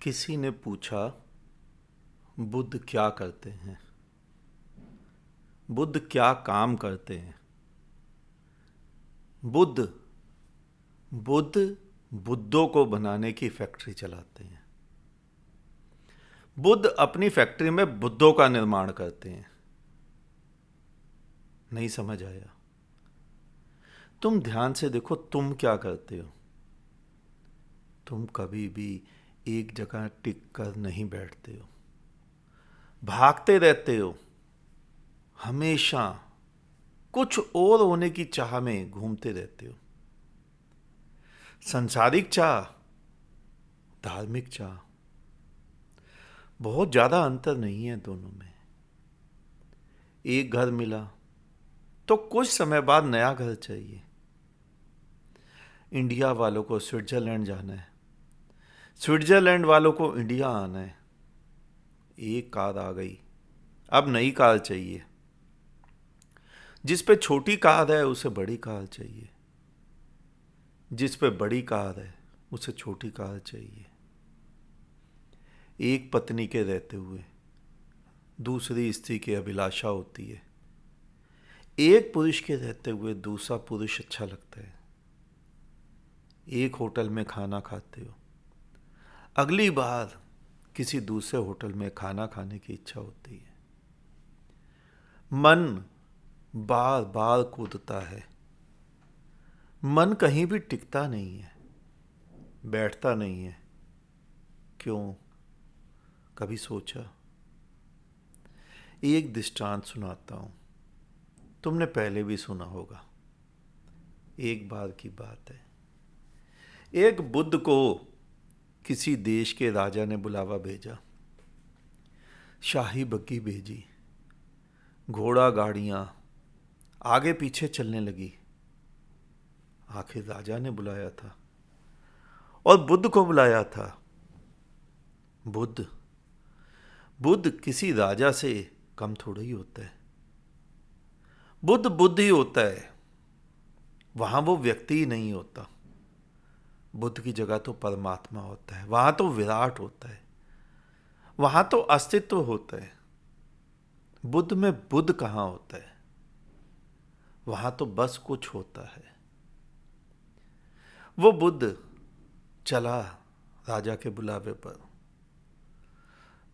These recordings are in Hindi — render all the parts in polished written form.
किसी ने पूछा, बुद्ध क्या करते हैं? बुद्ध क्या काम करते हैं? बुद्ध बुद्ध बुद्धों को बनाने की फैक्ट्री चलाते हैं। बुद्ध अपनी फैक्ट्री में बुद्धों का निर्माण करते हैं। नहीं समझ आया? तुम ध्यान से देखो, तुम क्या करते हो। तुम कभी भी एक जगह टिक कर नहीं बैठते हो, भागते रहते हो। हमेशा कुछ और होने की चाह में घूमते रहते हो। संसारिक चाह, धार्मिक चाह, बहुत ज्यादा अंतर नहीं है दोनों में। एक घर मिला तो कुछ समय बाद नया घर चाहिए। इंडिया वालों को स्विट्जरलैंड जाना है, स्विट्जरलैंड वालों को इंडिया आना है। एक कार आ गई, अब नई कार चाहिए। जिस पे छोटी कार है उसे बड़ी कार चाहिए, जिस पे बड़ी कार है उसे छोटी कार चाहिए। एक पत्नी के रहते हुए दूसरी स्त्री की अभिलाषा होती है। एक पुरुष के रहते हुए दूसरा पुरुष अच्छा लगता है। एक होटल में खाना खाते हो, अगली बार किसी दूसरे होटल में खाना खाने की इच्छा होती है। मन बार बार कूदता है। मन कहीं भी टिकता नहीं है, बैठता नहीं है। क्यों? कभी सोचा? एक दृष्टांत सुनाता हूं, तुमने पहले भी सुना होगा। एक बार की बात है, एक बुद्ध को किसी देश के राजा ने बुलावा भेजा। शाही बग्गी भेजी, घोड़ा गाड़ियां आगे पीछे चलने लगी। आखिर राजा ने बुलाया था और बुद्ध को बुलाया था। बुद्ध बुद्ध किसी राजा से कम थोड़ा ही होता है। बुद्ध बुद्ध ही होता है, वहां वो व्यक्ति ही नहीं होता। बुद्ध की जगह तो परमात्मा होता है, वहां तो विराट होता है, वहां तो अस्तित्व होता है। बुद्ध में बुद्ध कहां होता है? वहां तो बस कुछ होता है। वो बुद्ध चला राजा के बुलावे पर,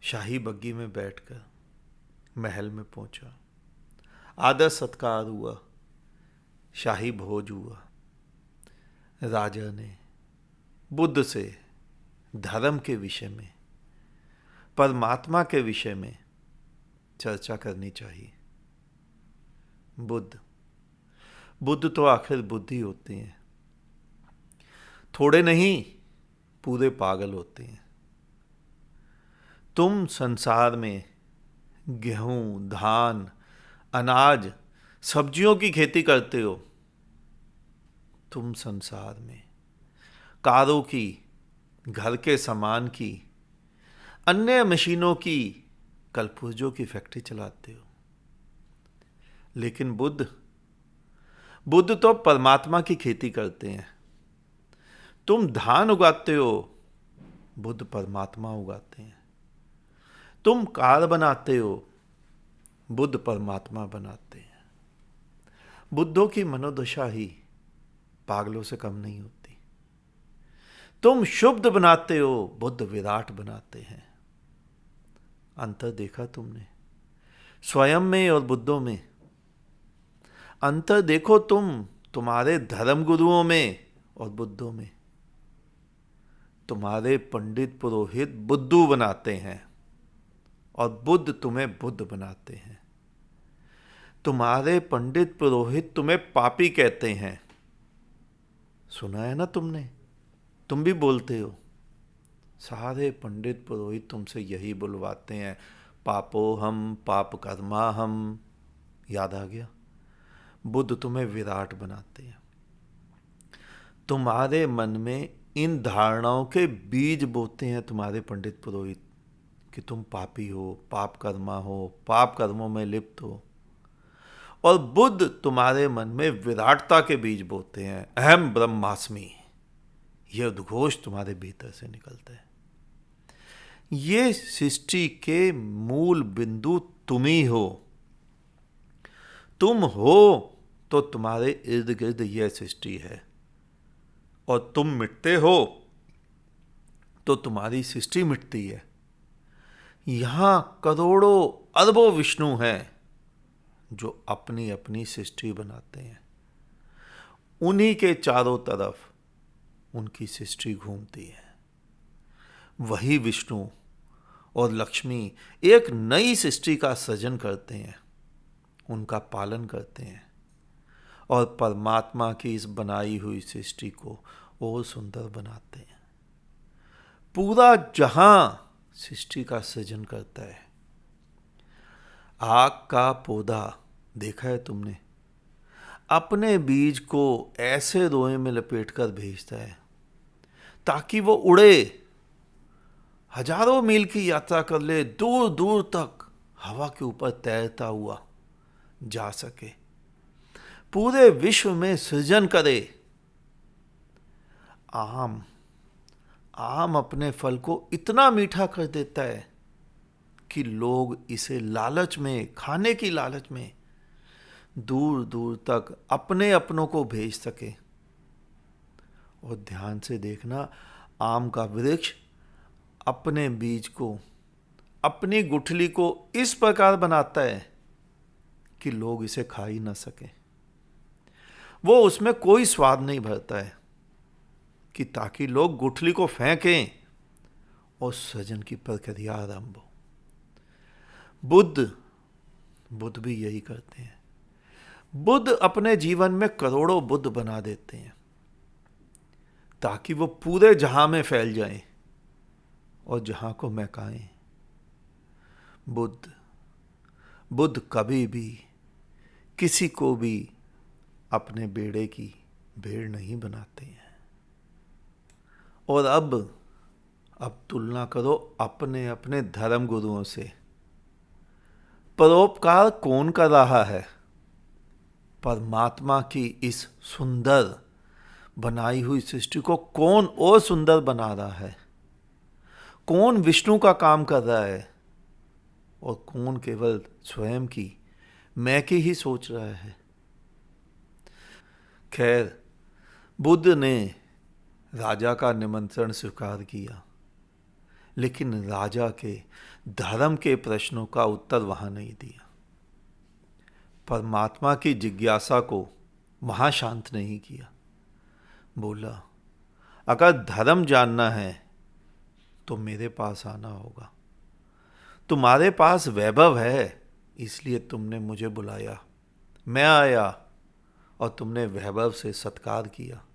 शाही बग्गी में बैठकर महल में पहुंचा। आदर सत्कार हुआ, शाही भोज हुआ। राजा ने बुद्ध से धर्म के विषय में, परमात्मा के विषय में चर्चा करनी चाहिए। बुद्ध तो आखिर बुद्ध ही होते हैं, थोड़े नहीं पूरे पागल होते हैं। तुम संसार में गेहूं, धान, अनाज, सब्जियों की खेती करते हो। तुम संसार में कारों की, घर के सामान की, अन्य मशीनों की, कलपुर्जों की फैक्ट्री चलाते हो। लेकिन बुद्ध तो परमात्मा की खेती करते हैं। तुम धान उगाते हो, बुद्ध परमात्मा उगाते हैं। तुम कार बनाते हो, बुद्ध परमात्मा बनाते हैं। बुद्धों की मनोदशा ही पागलों से कम नहीं होती। तुम शुद्ध बनाते हो, बुद्ध विराट बनाते हैं। अंतर देखा तुमने स्वयं में और बुद्धों में? अंतर देखो तुम्हारे धर्म गुरुओं में और बुद्धों में। तुम्हारे पंडित पुरोहित बुद्धू बनाते हैं और बुद्ध तुम्हें बुद्ध बनाते हैं। तुम्हारे पंडित पुरोहित तुम्हें पापी कहते हैं। सुना है ना तुमने? तुम भी बोलते हो। सारे पंडित पुरोहित तुमसे यही बुलवाते हैं, पापो हम पाप कर्मा हम। याद आ गया? बुद्ध तुम्हें विराट बनाते हैं। तुम्हारे मन में इन धारणाओं के बीज बोते हैं तुम्हारे पंडित पुरोहित कि तुम पापी हो, पाप कर्मा हो, पाप कर्मों में लिप्त हो। और बुद्ध तुम्हारे मन में विराटता के बीज बोते हैं। अहम ब्रह्मास्मि, यह उद्घोष तुम्हारे भीतर से निकलता है। ये सृष्टि के मूल बिंदु तुम ही हो। तुम हो तो तुम्हारे इर्द गिर्द यह सृष्टि है, और तुम मिटते हो तो तुम्हारी सृष्टि मिटती है। यहां करोड़ों अरबों विष्णु हैं जो अपनी अपनी सृष्टि बनाते हैं। उन्हीं के चारों तरफ उनकी सृष्टि घूमती है। वही विष्णु और लक्ष्मी एक नई सृष्टि का सृजन करते हैं, उनका पालन करते हैं, और परमात्मा की इस बनाई हुई सृष्टि को और सुंदर बनाते हैं। पूरा जहां सृष्टि का सृजन करता है। आग का पौधा देखा है तुमने? अपने बीज को ऐसे रोए में लपेटकर भेजता है ताकि वो उड़े, हजारों मील की यात्रा कर ले, दूर दूर तक हवा के ऊपर तैरता हुआ जा सके, पूरे विश्व में सृजन करे। आम अपने फल को इतना मीठा कर देता है कि लोग इसे लालच में, खाने की लालच में दूर दूर तक अपने अपनों को भेज सके। और ध्यान से देखना, आम का वृक्ष अपने बीज को, अपनी गुठली को इस प्रकार बनाता है कि लोग इसे खा ही ना सके। वो उसमें कोई स्वाद नहीं भरता है कि ताकि लोग गुठली को फेंकें और सृजन की प्रक्रिया आरंभ हो। बुद्ध भी यही करते हैं। बुद्ध अपने जीवन में करोड़ों बुद्ध बना देते हैं ताकि वो पूरे जहां में फैल जाएं और जहां को महकाएं। बुद्ध कभी भी किसी को भी अपने बेड़े की भेड़ नहीं बनाते हैं। और अब तुलना करो अपने अपने धर्म गुरुओं से। परोपकार कौन कर रहा है? परमात्मा की इस सुंदर बनाई हुई सृष्टि को कौन और सुंदर बना रहा है? कौन विष्णु का काम कर रहा है और कौन केवल स्वयं की, मैं की ही सोच रहा है? खैर, बुद्ध ने राजा का निमंत्रण स्वीकार किया, लेकिन राजा के धर्म के प्रश्नों का उत्तर वहां नहीं दिया। परमात्मा की जिज्ञासा को वहां शांत नहीं किया। बोला, अगर धर्म जानना है तो मेरे पास आना होगा। तुम्हारे पास वैभव है, इसलिए तुमने मुझे बुलाया। मैं आया और तुमने वैभव से सत्कार किया,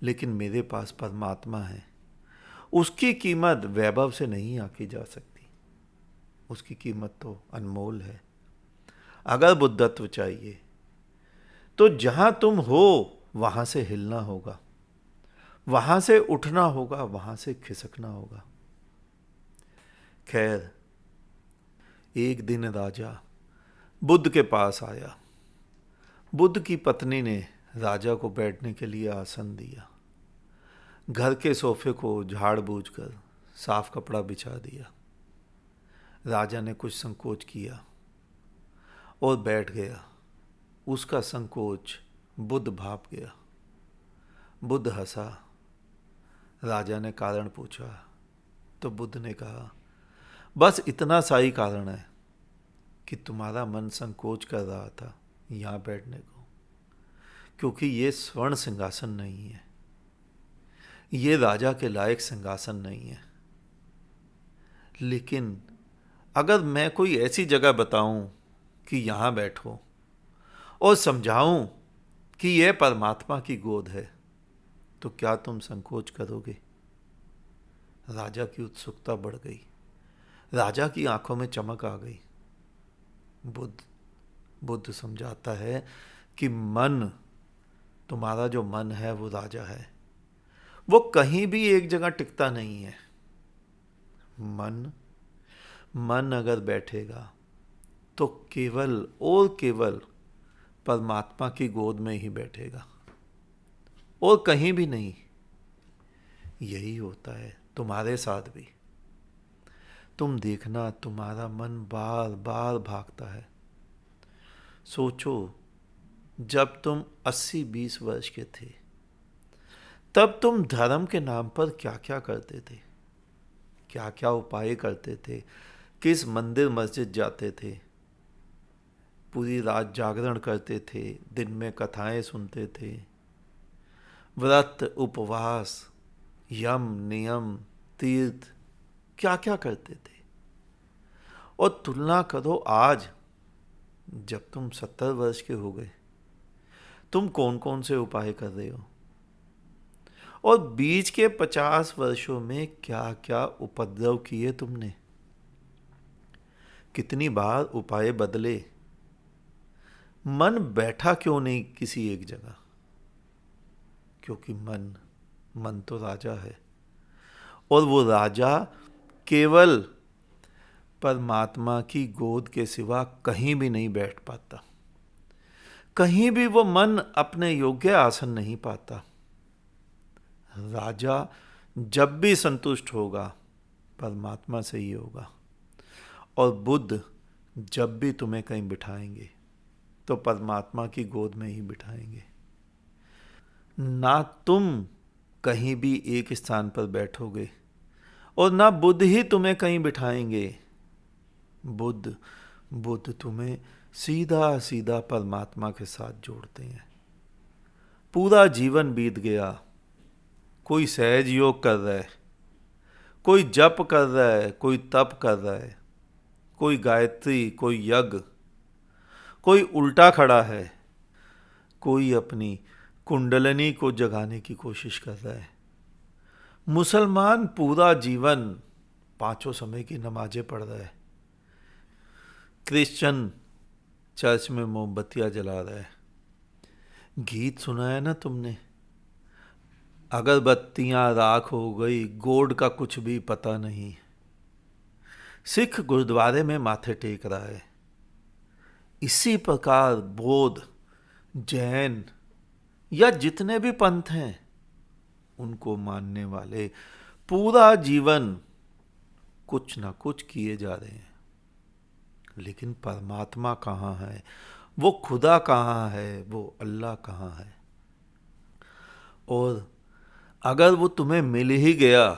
लेकिन मेरे पास परमात्मा है। उसकी कीमत वैभव से नहीं आकी जा सकती। उसकी कीमत तो अनमोल है। अगर बुद्धत्व चाहिए तो जहां तुम हो वहां से हिलना होगा, वहां से उठना होगा, वहां से खिसकना होगा। खैर, एक दिन राजा बुद्ध के पास आया। बुद्ध की पत्नी ने राजा को बैठने के लिए आसन दिया। घर के सोफे को झाड़ बूझ कर साफ कपड़ा बिछा दिया। राजा ने कुछ संकोच किया और बैठ गया। उसका संकोच बुद्ध भाप गया। बुद्ध हंसा। राजा ने कारण पूछा तो बुद्ध ने कहा, बस इतना सा ही कारण है कि तुम्हारा मन संकोच कर रहा था यहां बैठने को, क्योंकि ये स्वर्ण सिंहासन नहीं है, ये राजा के लायक सिंहासन नहीं है। लेकिन अगर मैं कोई ऐसी जगह बताऊं कि यहां बैठो और समझाऊं कि यह परमात्मा की गोद है, तो क्या तुम संकोच करोगे? राजा की उत्सुकता बढ़ गई। राजा की आंखों में चमक आ गई। बुद्ध समझाता है कि मन, तुम्हारा जो मन है वो राजा है। वो कहीं भी एक जगह टिकता नहीं है। मन अगर बैठेगा तो केवल और केवल परमात्मा की गोद में ही बैठेगा और कहीं भी नहीं। यही होता है तुम्हारे साथ भी। तुम देखना तुम्हारा मन बार बार भागता है। सोचो, जब तुम 80-20 वर्ष के थे, तब तुम धर्म के नाम पर क्या क्या करते थे, क्या क्या उपाय करते थे, किस मंदिर मस्जिद जाते थे, पूरी रात जागरण करते थे, दिन में कथाएं सुनते थे, व्रत उपवास यम नियम तीर्थ क्या क्या करते थे। और तुलना करो आज, जब तुम 70 वर्ष के हो गए, तुम कौन कौन से उपाय कर रहे हो, और बीच के 50 वर्षों में क्या क्या उपद्रव किए तुमने, कितनी बार उपाय बदले। मन बैठा क्यों नहीं किसी एक जगह? क्योंकि मन तो राजा है, और वो राजा केवल परमात्मा की गोद के सिवा कहीं भी नहीं बैठ पाता, कहीं भी वो मन अपने योग्य आसन नहीं पाता। राजा जब भी संतुष्ट होगा परमात्मा से ही होगा, और बुद्ध जब भी तुम्हें कहीं बिठाएंगे तो परमात्मा की गोद में ही बिठाएंगे। ना तुम कहीं भी एक स्थान पर बैठोगे, और ना बुद्ध ही तुम्हें कहीं बिठाएंगे। बुद्ध तुम्हें सीधा सीधा परमात्मा के साथ जोड़ते हैं। पूरा जीवन बीत गया, कोई सहज योग कर रहा है, कोई जप कर रहा है, कोई तप कर रहा है, कोई गायत्री, कोई यज्ञ, कोई उल्टा खड़ा है, कोई अपनी कुंडलनी को जगाने की कोशिश कर रहा है। मुसलमान पूरा जीवन 5 समय की नमाजें पढ़ रहा है, क्रिश्चियन चर्च में मोमबत्तियां जला रहा है। गीत सुना है ना तुमने, अगरबत्तियां राख हो गई, गोड का कुछ भी पता नहीं। सिख गुरुद्वारे में माथे टेक रहा है। इसी प्रकार बौद्ध, जैन या जितने भी पंथ हैं, उनको मानने वाले पूरा जीवन कुछ ना कुछ किए जा रहे हैं। लेकिन परमात्मा कहाँ है, वो खुदा कहाँ है, वो अल्लाह कहाँ है? और अगर वो तुम्हें मिल ही गया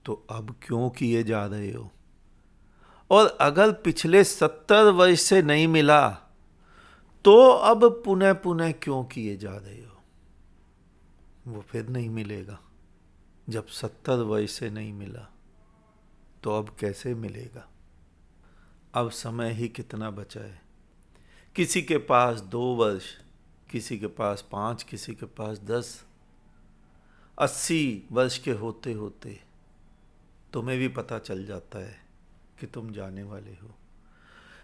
तो अब क्यों किए जा रहे हो? और अगर पिछले 70 वर्ष से नहीं मिला तो अब पुनः पुनः क्यों किए जा रहे हो? वो फिर नहीं मिलेगा। जब 70 वर्ष से नहीं मिला तो अब कैसे मिलेगा? अब समय ही कितना बचा है। किसी के पास 2 वर्ष, किसी के पास 5, किसी के पास 10। 80 वर्ष के होते होते तुम्हें भी पता चल जाता है कि तुम जाने वाले हो।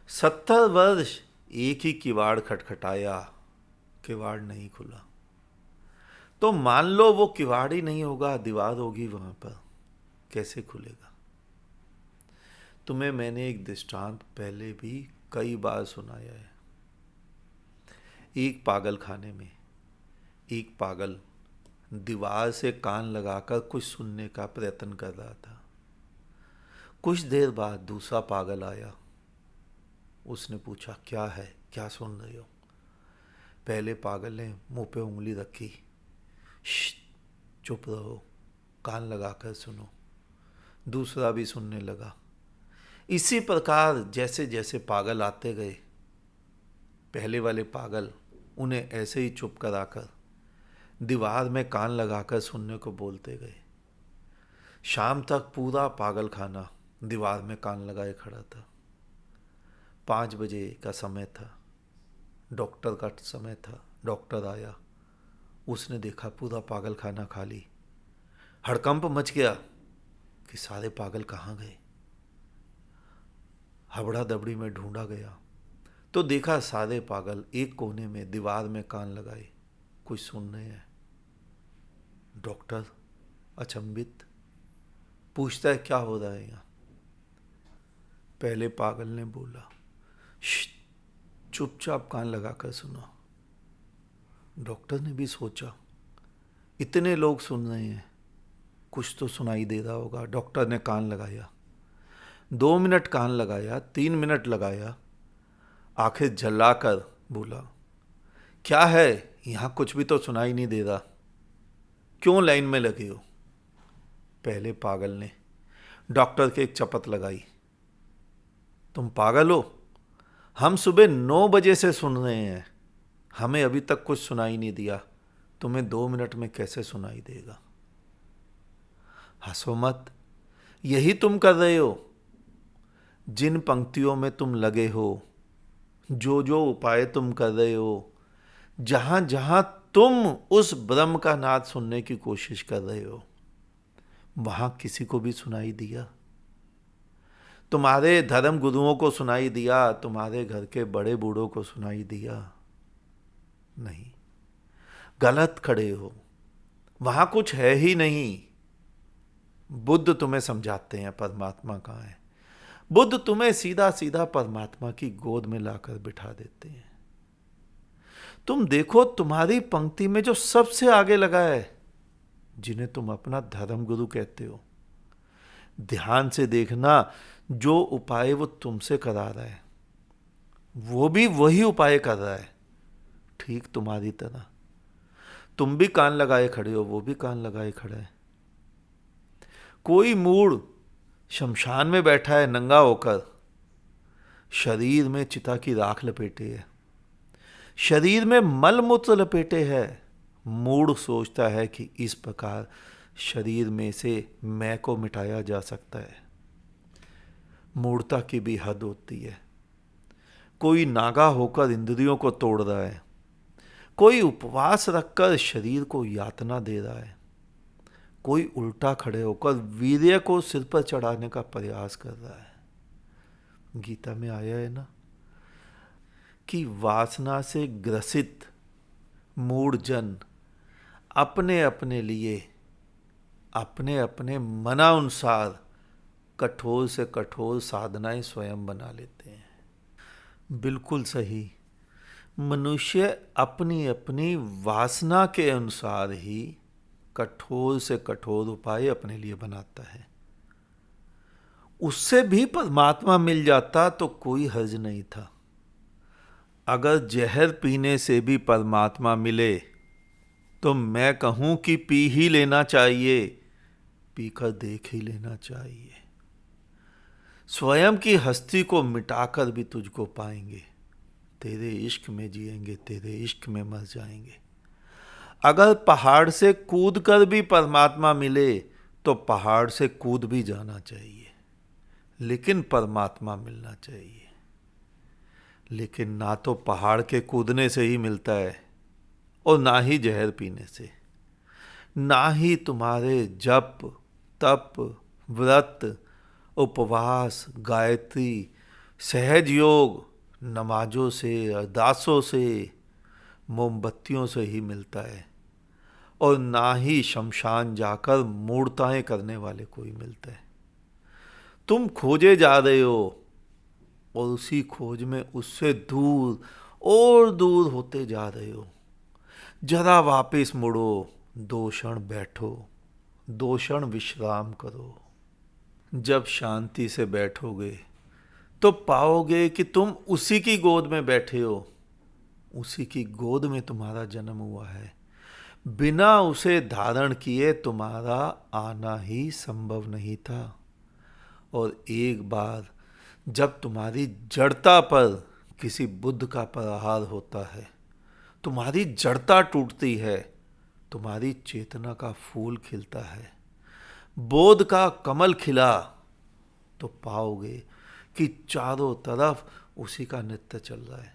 70 वर्ष एक ही किवाड़ खटखटाया, किवाड़ नहीं खुला। तो मान लो वो किवाड़ ही नहीं होगा, दीवार होगी वहां पर, कैसे खुलेगा? तुम्हें मैंने एक दृष्टांत पहले भी कई बार सुनाया है। एक पागल खाने में एक पागल दीवार से कान लगाकर कुछ सुनने का प्रयत्न कर रहा था। कुछ देर बाद दूसरा पागल आया। उसने पूछा, क्या है, क्या सुन रहे हो? पहले पागल ने मुंह पे उंगली रखी, चुप रहो, कान लगाकर सुनो। दूसरा भी सुनने लगा। इसी प्रकार जैसे जैसे पागल आते गए, पहले वाले पागल उन्हें ऐसे ही चुप कराकर दीवार में कान लगाकर सुनने को बोलते गए। शाम तक पूरा पागल खाना दीवार में कान लगाए खड़ा था। 5 बजे का समय था, डॉक्टर का समय था। डॉक्टर आया, उसने देखा पूरा पागल खाना खाली। हड़कंप मच गया कि सारे पागल कहाँ गए। हबड़ा दबड़ी में ढूंढा गया तो देखा सारे पागल एक कोने में दीवार में कान लगाए कुछ सुन रहे हैं। डॉक्टर अचंभित, पूछता है, क्या हो रहा है यहाँ? पहले पागल ने बोला, चुपचाप कान लगाकर सुनो। डॉक्टर ने भी सोचा, इतने लोग सुन रहे हैं, कुछ तो सुनाई दे रहा होगा। डॉक्टर ने कान लगाया, 2 मिनट कान लगाया, 3 मिनट लगाया, आखिर झल्लाकर बोला, क्या है, यहां कुछ भी तो सुनाई नहीं दे रहा, क्यों लाइन में लगे हो? पहले पागल ने डॉक्टर के एक चपत लगाई, तुम पागल हो? हम सुबह 9 बजे से सुन रहे हैं, हमें अभी तक कुछ सुनाई नहीं दिया, तुम्हें 2 मिनट में कैसे सुनाई देगा? हंसो मत, यही तुम कर रहे हो। जिन पंक्तियों में तुम लगे हो, जो जो उपाय तुम कर रहे हो, जहां जहां तुम उस ब्रह्म का नाद सुनने की कोशिश कर रहे हो, वहां किसी को भी सुनाई दिया? तुम्हारे धर्म गुरुओं को सुनाई दिया? तुम्हारे घर के बड़े बूढ़ों को सुनाई दिया? नहीं, गलत खड़े हो, वहां कुछ है ही नहीं। बुद्ध तुम्हें समझाते हैं परमात्मा कहाँ है। बुद्ध तुम्हें सीधा सीधा परमात्मा की गोद में लाकर बिठा देते हैं। तुम देखो, तुम्हारी पंक्ति में जो सबसे आगे लगा है, जिन्हें तुम अपना धर्म गुरु कहते हो, ध्यान से देखना, जो उपाय वो तुमसे करा रहा है, वो भी वही उपाय कर रहा है, ठीक तुम्हारी तरह। तुम भी कान लगाए खड़े हो, वो भी कान लगाए खड़ा है। कोई मूढ़ शमशान में बैठा है नंगा होकर, शरीर में चिता की राख लपेटे है, शरीर में मल मूत्र लपेटे है। मूढ़ सोचता है कि इस प्रकार शरीर में से मैं को मिटाया जा सकता है। मूढ़ता की भी हद होती है। कोई नागा होकर इंद्रियों को तोड़ रहा है, कोई उपवास रखकर शरीर को यातना दे रहा है, कोई उल्टा खड़े होकर वीर्य को सिर पर चढ़ाने का प्रयास कर रहा है। गीता में आया है ना कि वासना से ग्रसित मूढ़ जन अपने अपने लिए, अपने अपने मनानुसार कठोर से कठोर साधनाएं स्वयं बना लेते हैं। बिल्कुल सही। मनुष्य अपनी अपनी वासना के अनुसार ही कठोर से कठोर उपाय अपने लिए बनाता है। उससे भी परमात्मा मिल जाता तो कोई हर्ज नहीं था। अगर जहर पीने से भी परमात्मा मिले तो मैं कहूं कि पी ही लेना चाहिए, पीकर देख ही लेना चाहिए। स्वयं की हस्ती को मिटाकर भी तुझको पाएंगे, तेरे इश्क में जिएंगे, तेरे इश्क में मर जाएंगे। अगर पहाड़ से कूद कर भी परमात्मा मिले तो पहाड़ से कूद भी जाना चाहिए, लेकिन परमात्मा मिलना चाहिए। लेकिन ना तो पहाड़ के कूदने से ही मिलता है और ना ही जहर पीने से, ना ही तुम्हारे जप तप व्रत उपवास गायत्री सहज योग नमाजों से अरदासों से मोमबत्तियों से ही मिलता है, और ना ही शमशान जाकर मूर्ताएं करने वाले कोई मिलता है। तुम खोजे जा रहे हो और उसी खोज में उससे दूर और दूर होते जा रहे हो। जरा वापस मुड़ो, 2 क्षण बैठो, 2 क्षण विश्राम करो। जब शांति से बैठोगे तो पाओगे कि तुम उसी की गोद में बैठे हो, उसी की गोद में तुम्हारा जन्म हुआ है। बिना उसे धारण किए तुम्हारा आना ही संभव नहीं था। और एक बार जब तुम्हारी जड़ता पर किसी बुद्ध का प्रहार होता है, तुम्हारी जड़ता टूटती है, तुम्हारी चेतना का फूल खिलता है, बोध का कमल खिला, तो पाओगे कि चारों तरफ उसी का नृत्य चल रहा है।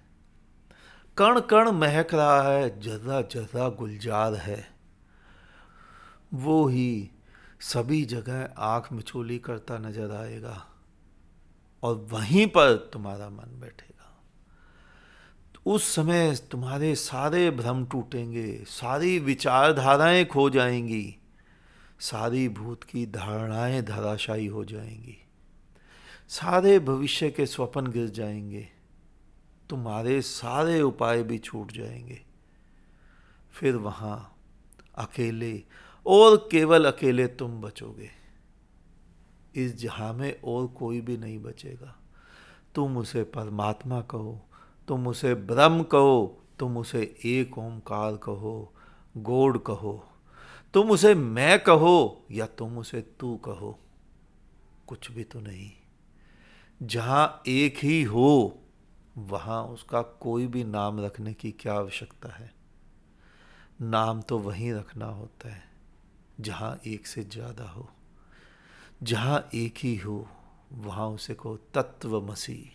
कण कण महक रहा है, जर्रा जर्रा गुलजार है। वो ही सभी जगह आंख मिचोली करता नजर आएगा और वहीं पर तुम्हारा मन बैठेगा। उस समय तुम्हारे सारे भ्रम टूटेंगे, सारी विचारधाराएं खो जाएंगी, सारी भूत की धारणाएं धराशायी हो जाएंगी, सारे भविष्य के स्वप्न गिर जाएंगे, तुम्हारे सारे उपाय भी छूट जाएंगे। फिर वहां अकेले और केवल अकेले तुम बचोगे। इस जहां में और कोई भी नहीं बचेगा। तुम उसे परमात्मा कहो, तुम उसे ब्रह्म कहो, तुम उसे एक ओंकार कहो, गॉड कहो, तुम उसे मैं कहो या तुम उसे तू कहो, कुछ भी तो नहीं। जहां एक ही हो वहां उसका कोई भी नाम रखने की क्या आवश्यकता है। नाम तो वहीं रखना होता है जहां एक से ज्यादा हो। जहां एक ही हो वहां उसे को तत्वमसी।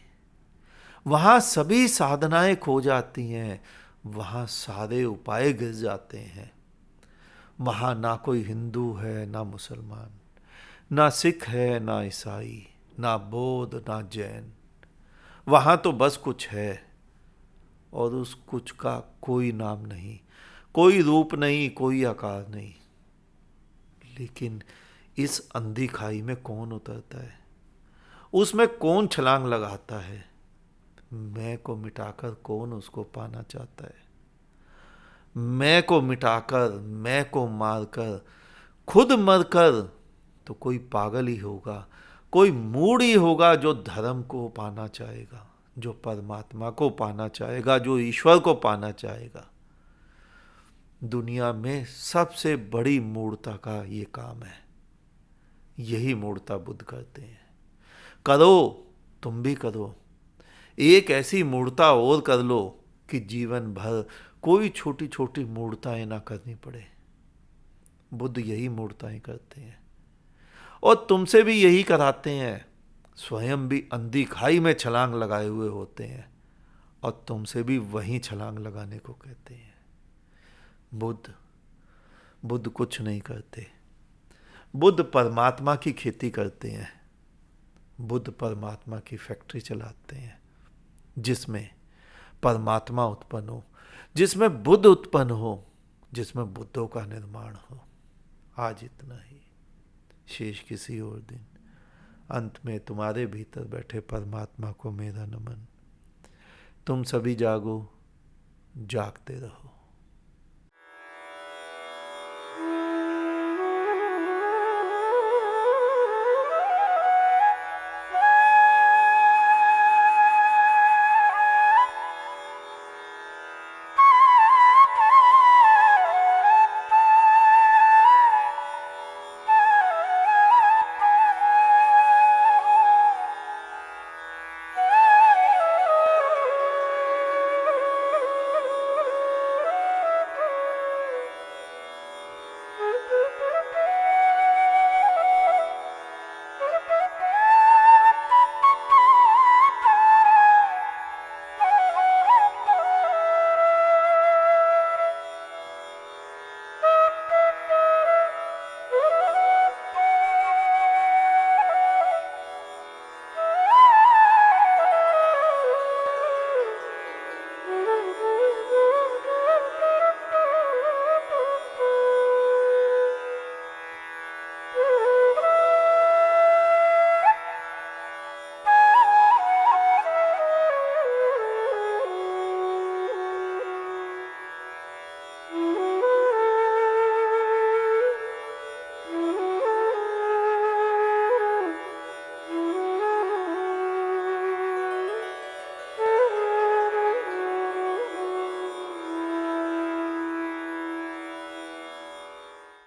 वहां सभी साधनाएं खो जाती हैं, वहां सारे उपाय गिर जाते हैं। वहां ना कोई हिंदू है ना मुसलमान, ना सिख है ना ईसाई, ना बौद्ध ना जैन। वहां तो बस कुछ है और उस कुछ का कोई नाम नहीं, कोई रूप नहीं, कोई आकार नहीं। लेकिन इस अंधी खाई में कौन उतरता है, उसमें कौन छलांग लगाता है। मैं को मिटाकर कौन उसको पाना चाहता है। मैं को मिटाकर, मैं को मारकर, खुद मरकर तो कोई पागल ही होगा, कोई मूढ़ ही होगा जो धर्म को पाना चाहेगा, जो परमात्मा को पाना चाहेगा, जो ईश्वर को पाना चाहेगा। दुनिया में सबसे बड़ी मूढ़ता का ये काम है। यही मूढ़ता बुद्ध करते हैं। करो, तुम भी करो। एक ऐसी मूढ़ता और कर लो कि जीवन भर कोई छोटी छोटी मूढ़ताएं ना करनी पड़े। बुद्ध यही मूढ़ताएं करते हैं और तुमसे भी यही कराते हैं। स्वयं भी अंधी खाई में छलांग लगाए हुए होते हैं और तुमसे भी वहीं छलांग लगाने को कहते हैं। बुद्ध कुछ नहीं करते। बुद्ध परमात्मा की खेती करते हैं। बुद्ध परमात्मा की फैक्ट्री चलाते हैं जिसमें परमात्मा उत्पन्न हो, जिसमें बुद्ध उत्पन्न हो, जिसमें बुद्धों का निर्माण हो। आज इतना ही, शेष किसी और दिन। अंत में तुम्हारे भीतर बैठे परमात्मा को मेरा नमन। तुम सभी जागो, जागते रहो।